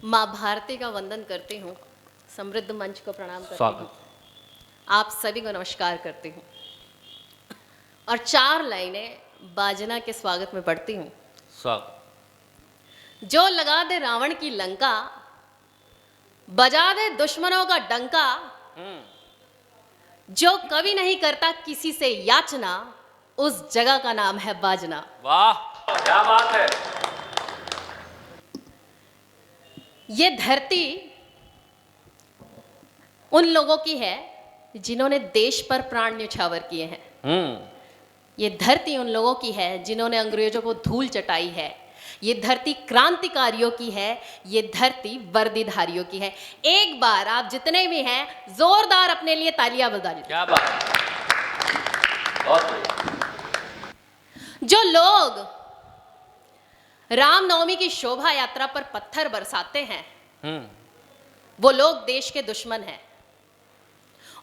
माँ भारती का वंदन करती हूँ, समृद्ध मंच को प्रणाम करती हूँ, स्वागत। आप सभी को नमस्कार करती हूँ और 4 लाइनें बाजना के स्वागत में पढ़ती हूँ। स्वागत। जो लगा दे रावण की लंका, बजा दे दुश्मनों का डंका, जो कभी नहीं करता किसी से याचना, उस जगह का नाम है बाजना। वाह, क्या बात है। ये धरती उन लोगों की है जिन्होंने देश पर प्राण न्यौछावर किए हैं। ये धरती उन लोगों की है जिन्होंने अंग्रेजों को धूल चटाई है। ये धरती क्रांतिकारियों की है, ये धरती वर्दीधारियों की है। एक बार आप जितने भी हैं जोरदार अपने लिए तालियां बजा लीजिए। क्या बात है, बहुत बढ़िया। जो लोग रामनवमी की शोभा यात्रा पर पत्थर बरसाते हैं, वो लोग देश के दुश्मन हैं।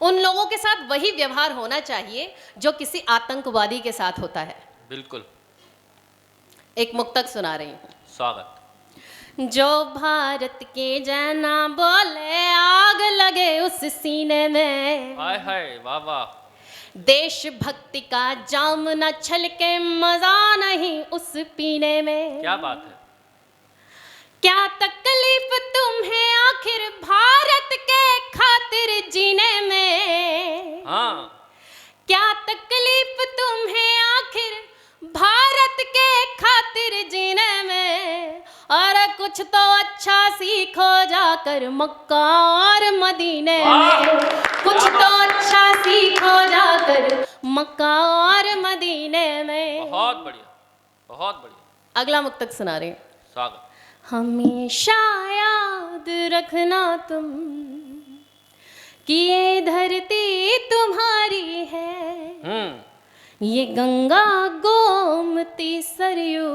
उन लोगों के साथ वही व्यवहार होना चाहिए जो किसी आतंकवादी के साथ होता है। बिल्कुल। एक मुक्तक सुना रही हूं। स्वागत। जो भारत के जना बोले, आग लगे उस सीने में। हाय हाय, वाह वाह। देशभक्ति का जाम न छलके, मजा नहीं उस पीने में। क्या बात है। क्या तकलीफ तुम्हें आखिर भारत के खातिर जीने में। हाँ। क्या तकलीफ तुम्हें आखिर भारत के खातिर जीने में। और कुछ तो अच्छा सीखो जाकर मक्का और मदीने में। कुछ तो अच्छा सीखो जाकर मक्का और मदीने में। बहुत बढ़िया, बहुत बढ़िया। अगला मुक्तक सुना रही हूं। स्वागत। हमेशा याद रखना तुम कि ये धरती तुम्हारी है। ये गंगा गोमती सरयू,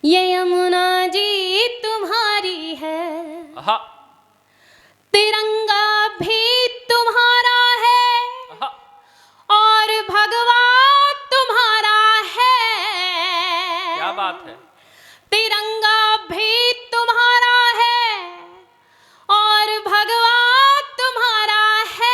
ये यमुना जी तुम्हारी है। आहा, तिरंगा भी तुम्हारा है आहा। और भगवा तुम्हारा है। क्या बात है। तिरंगा भी तुम्हारा है और भगवा तुम्हारा है।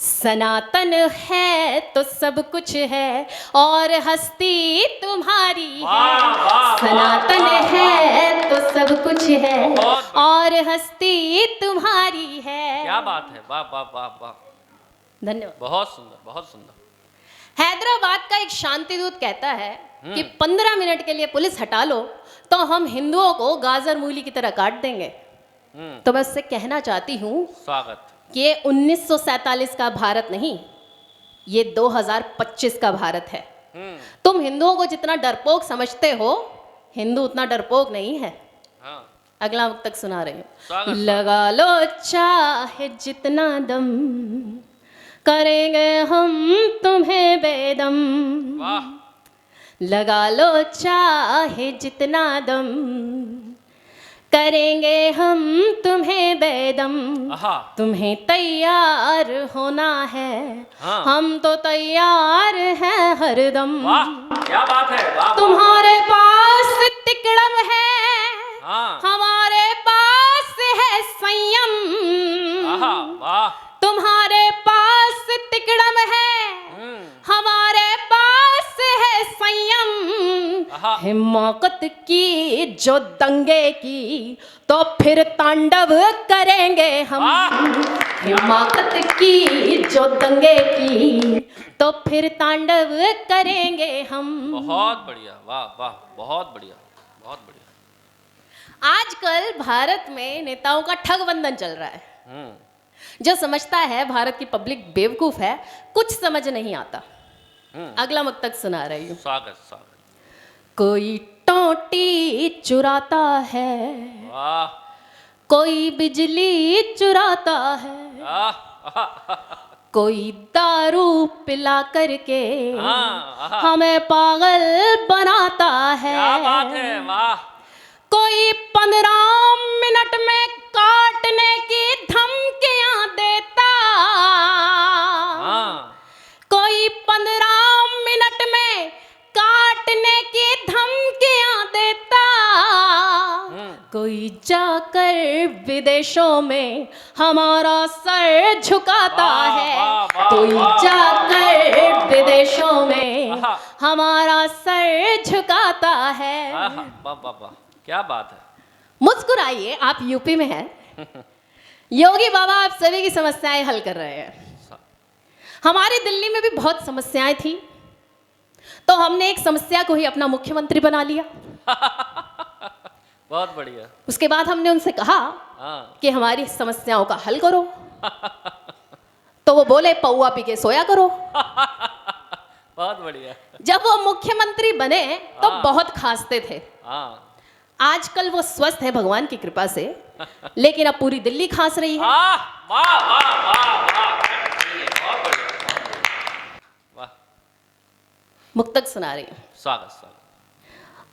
सनातन है तो सब कुछ है और हस्ती तुम्हारी है। सनातन है तो सब कुछ है और हस्ती तुम्हारी है। क्या बात है, वाह वाह वाह वाह। धन्यवाद। बहुत सुंदर, बहुत सुंदर। हैदराबाद का एक शांति दूत कहता है कि 15 मिनट के लिए पुलिस हटा लो तो हम हिंदुओं को गाजर मूली की तरह काट देंगे। तो मैं उससे कहना चाहती हूँ स्वागत। कि ये 1947 का भारत नहीं, ये 2025 का भारत है। तुम हिंदुओं को जितना डरपोक समझते हो, हिंदू उतना डरपोक नहीं है। हाँ। अगला मुक्तक सुना रही हूँ। स्वागत। लगा लो चाहे जितना दम, करेंगे हम तुम्हें बेदम। वाह। लगा लो चाहे जितना दम, करेंगे हम तुम्हें बेदम। आहा। तुम्हें तैयार होना है, हाँ। हम तो तैयार हैं हरदम। वाह, क्या बात है, वाह वाह। तुम्हारे पास तिकड़म है, हाँ। हमारे पास है संयम। आहा, वाह। तुम्हारे पास तिकड़म है, हमारे पास है संयम। आहा। हिमाकत की जो दंगे की, तो फिर तांडव करेंगे हम। हिमाकत की जो दंगे की, तो फिर तांडव करेंगे हम। बहुत बढ़िया, वाह वाह, बहुत बढ़िया, बहुत बढ़िया। आजकल भारत में नेताओं का ठग बंधन चल रहा है। जो समझता है भारत की पब्लिक बेवकूफ है, कुछ समझ नहीं आता। अगला मुक्तक सुना रही हूँ। स्वागत, स्वागत। कोई टोटी चुराता है, वाह। कोई बिजली चुराता है, आहा, कोई दारू पिला करके हाँ। हमें पागल बनाता है। क्या बात है, वाह। कोई 15 मिनट में काटने की धमकियां देता। हाँ। कोई 15 मिनट में काटने की धमकियां देता। कोई जाकर विदेशों में हमारा सर झुकाता वाह, है, वाह, वाह, कोई वाह, जाकर विदेशों में आहा। हमारा सर झुकाता है। आहा, वाह वाह वाह, क्या बात है। मुस्कुराइए, आप यूपी में हैं। योगी बाबा आप सभी की समस्याएं हल कर रहे हैं। हमारी दिल्ली में भी बहुत समस्याएं थी, तो हमने एक समस्या को ही अपना मुख्यमंत्री बना लिया। बहुत बढ़िया। उसके बाद हमने उनसे कहा हाँ। कि हमारी समस्याओं का हल करो, तो वो बोले पौआ पी के सोया करो। बहुत बढ़िया। जब वो मुख्यमंत्री बने तो हाँ। बहुत खांसते थे। हाँ। आजकल वो स्वस्थ हैं भगवान की कृपा से, लेकिन अब पूरी दिल्ली खांस रही है। वाह वाह वाह वाह वाह, बहुत बढ़िया। वाह, मुक्तक सुना रही हूँ। स्वागत स्वागत।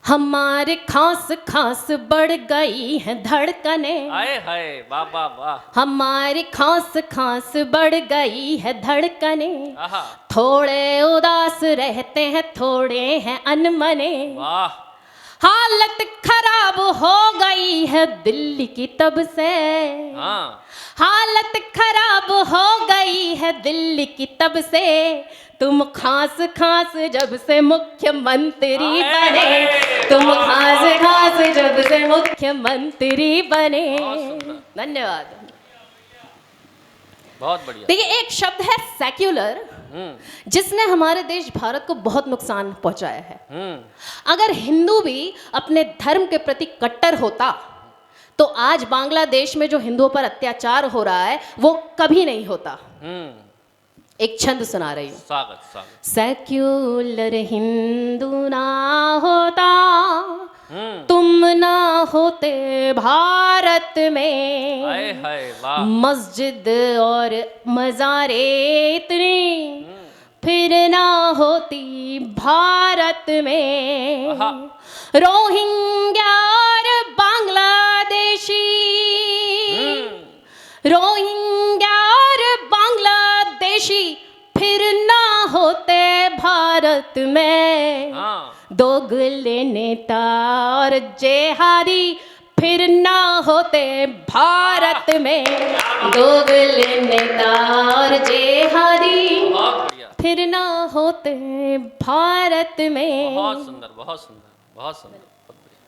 हमारे खांस खांस बढ़ गई है धड़कने, आए हाय, वाह वाह वाह। हमारी खांस खांस बढ़ गई है धड़कने, आहा, थोड़े उदास रहते हैं, थोड़े हैं अनमने, वाह हालत खराब हो गई है दिल्ली की तब से, हाँ। हालत खराब हो गई है दिल्ली की तब से, तुम खांस खांस जब से मुख्यमंत्री बने, तुम खांस खांस जब से मुख्यमंत्री बने। बहुत सुंदर। धन्यवाद। बहुत बढ़िया। देखिए, एक शब्द है सेक्युलर, जिसने हमारे देश भारत को बहुत नुकसान पहुंचाया है। अगर हिंदू भी अपने धर्म के प्रति कट्टर होता तो आज बांग्लादेश में जो हिंदुओं पर अत्याचार हो रहा है वो कभी नहीं होता। एक छंद सुना रही हूँ। स्वागत स्वागत। सेक्युलर हिंदू ना होता, तुम ना होते भारत में, आए हाय, वाह। मस्जिद और मज़ारे इतनी फिर ना होती भारत में, आहा। रोहिंग्या और बांग्लादेशी, रोहिंग्या और बांग्लादेशी फिर ना होते भारत में, हाँ। दोगले नेता और जेहादी फिर ना होते भारत में, दोगले नेता और जेहादी बहुत बढ़िया। फिर ना होते भारत में। बहुत सुंदर, बहुत सुंदर, बहुत सुंदर, बहुत बढ़िया।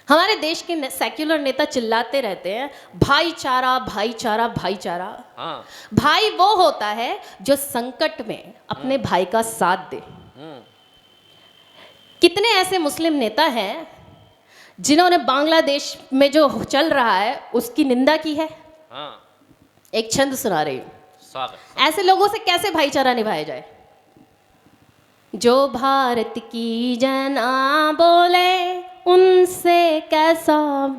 हमारे देश के सेक्युलर नेता चिल्लाते रहते हैं भाईचारा भाईचारा भाईचारा। हाँ। भाई वो होता है जो संकट में अपने भाई का साथ दे। कितने ऐसे मुस्लिम नेता हैं जिन्होंने बांग्लादेश में जो चल रहा है उसकी निंदा की है। हाँ। एक छंद सुना रही हूँ। स्वागत। ऐसे लोगों से कैसे भाईचारा निभाया जाए? जो भारत की जना बोले उनसे कैसा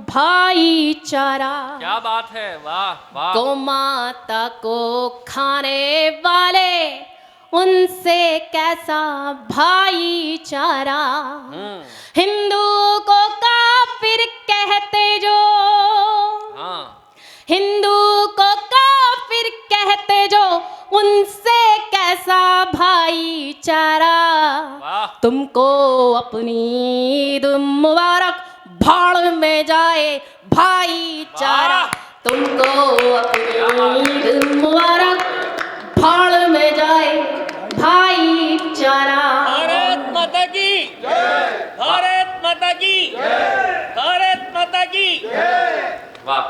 भाईचारा, क्या बात है, वाह वाह। गौ माता को खाने वाले उनसे कैसा भाईचारा, हिंदू को काफिर कहते जो, हाँ। हिंदू को काफिर कहते जो उनसे कैसा भाईचारा, वाह। तुमको अपनी ईद मुबारक भाड़ में जाए भाईचारा, तुमको अपनी ईद मुबारक भाड़ में जाए भाईचारा। भारत माता की जय, भारत माता की जय, भारत माता की जय। वाह।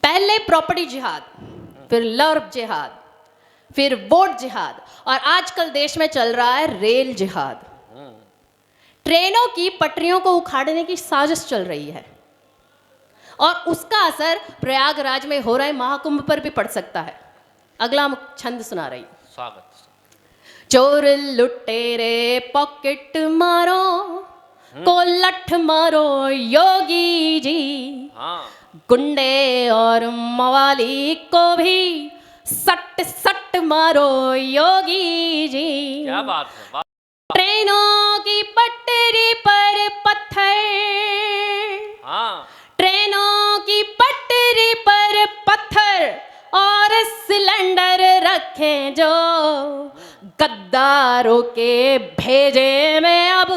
पहले प्रॉपर्टी जिहाद, फिर लव जिहाद, फिर वोट जिहाद, और आजकल देश में चल रहा है रेल जिहाद। ट्रेनों की पटरियों को उखाड़ने की साजिश चल रही है और उसका असर प्रयागराज में हो रहे महाकुंभ पर भी पड़ सकता है। अगला छंद सुना रही हूं। स्वागत। चोर लुटेरे पॉकेट मारो को लठ मारो योगी जी, हाँ। गुंडे और मवाली को भी सट सट मारो योगी जी। क्या बात है, वाह। ट्रेनों की पटरी पर पत्थर, हाँ। ट्रेनों की पटरी पर पत्थर और सिलेंडर रखें जो, गद्दारों के भेजे में अब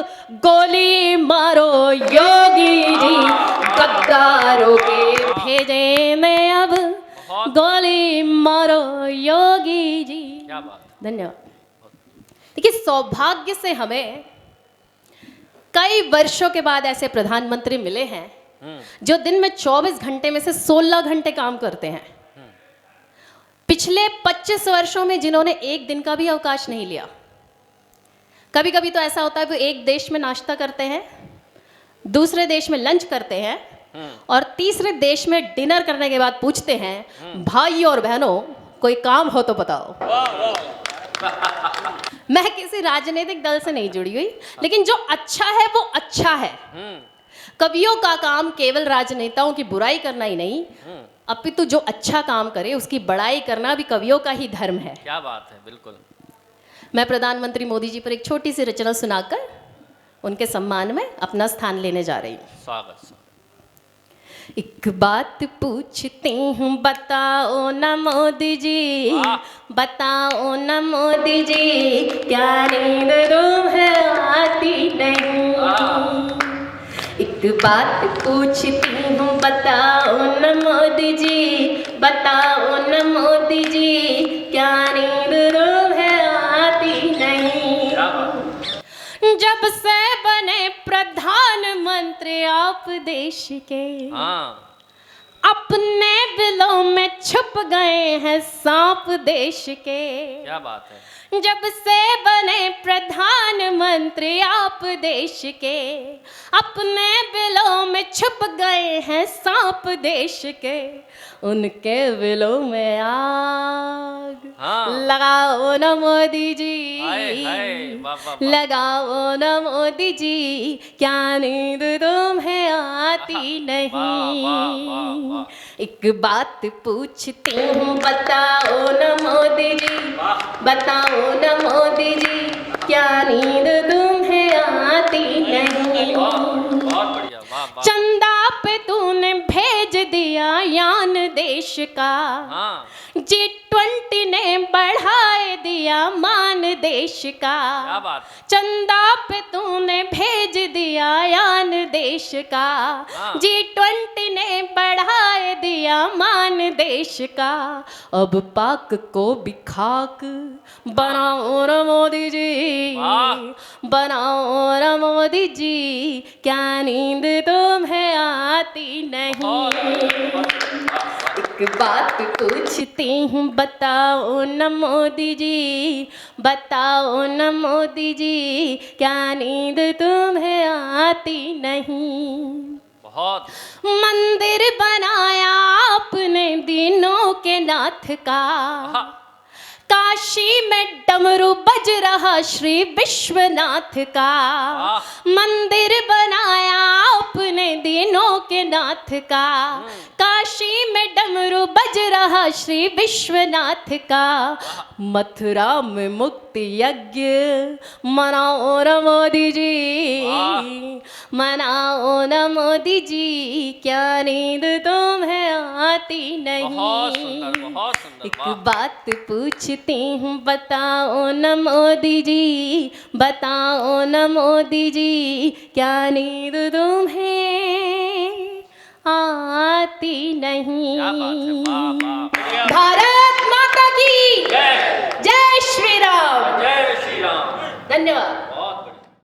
गोली मारो योगी जी, गद्दारों के भेजे में अब गोली मारो योगी जी। क्या बात। धन्यवाद। देखिए, सौभाग्य से हमें कई वर्षों के बाद ऐसे प्रधानमंत्री मिले हैं जो दिन में 24 घंटे में से 16 घंटे काम करते हैं। पिछले 25 वर्षों में जिन्होंने एक दिन का भी अवकाश नहीं लिया। कभी कभी तो ऐसा होता है वो एक देश में नाश्ता करते हैं, दूसरे देश में लंच करते हैं और तीसरे देश में डिनर करने के बाद पूछते हैं, भाई और बहनों कोई काम हो तो बताओ। मैं किसी राजनीतिक दल से नहीं जुड़ी हुई, लेकिन जो अच्छा है वो अच्छा है। कवियों का काम केवल राजनेताओं की बुराई करना ही नहीं, अपितु जो अच्छा काम करे उसकी बड़ाई करना भी कवियों का ही धर्म है। क्या बात है, बिल्कुल। मैं प्रधानमंत्री मोदी जी पर एक छोटी सी रचना सुनाकर उनके सम्मान में अपना स्थान लेने जा रही हूँ। स्वागत। एक बात पूछती हूँ बताओ न मोदी जी, बताओ न मोदी जी, क्या नींद तुम्हें आती नहीं। एक बात पूछती हूँ बताओ न मोदी जी, बताओ न मोदी जी, क्या नींद तुम्हें आती नहीं। जब से बने प्रधानमंत्री आप देश के, अपने बिलों में छुप गए हैं सांप देश के। क्या बात है। जब से बने प्रधानमंत्री आप देश के, अपने बिलों में छुप गए हैं सांप देश के। उनके बिलों में आग लगाओ न मोदी जी, लगाओ न मोदी जी, क्या नींद तुम्हें आती नहीं। एक बात पूछती हूँ बताओ न मोदी जी, बताओ न मोदी जी, क्या नींद तुम्हें आती नहीं। चंदा पे तूने भेज दिया यान देश का, G20 ने बढ़ाए दिया मान देश का। क्या बात। चंदा पे तूने भेज दिया यान देश का, G20 ने बढ़ाए दिया मान देश का। अब पाक को भी खाक बनाओ न मोदी जी, बनाओ न मोदी जी, क्या नींद तुम्हें आती नहीं। एक बात पूछती हूँ बताओ न मोदी जी, बताओ न मोदी जी, क्या नींद तुम्हें आती नहीं। बहुत। मंदिर बनाया आपने दीनों के नाथ का, काशी में डमरू बज रहा श्री विश्वनाथ का। मंदिर बनाया आपने दीनों के नाथ का, काशी में डमरू बज रहा श्री विश्वनाथ का। मथुरा में मुक्ति यज्ञ मनाओ न मोदी जी, मनाओ न मोदी जी, क्या नींद तुम्हें आती नहीं। बहुत सुंदर, बहुत सुंदर। एक बात पूछती हूँ बताओ न मोदी जी, बताओ न मोदी जी, क्या नींद तुम्हें आती नहीं। भारत माता की जय, जय श्री राम, जय श्री राम। धन्यवाद।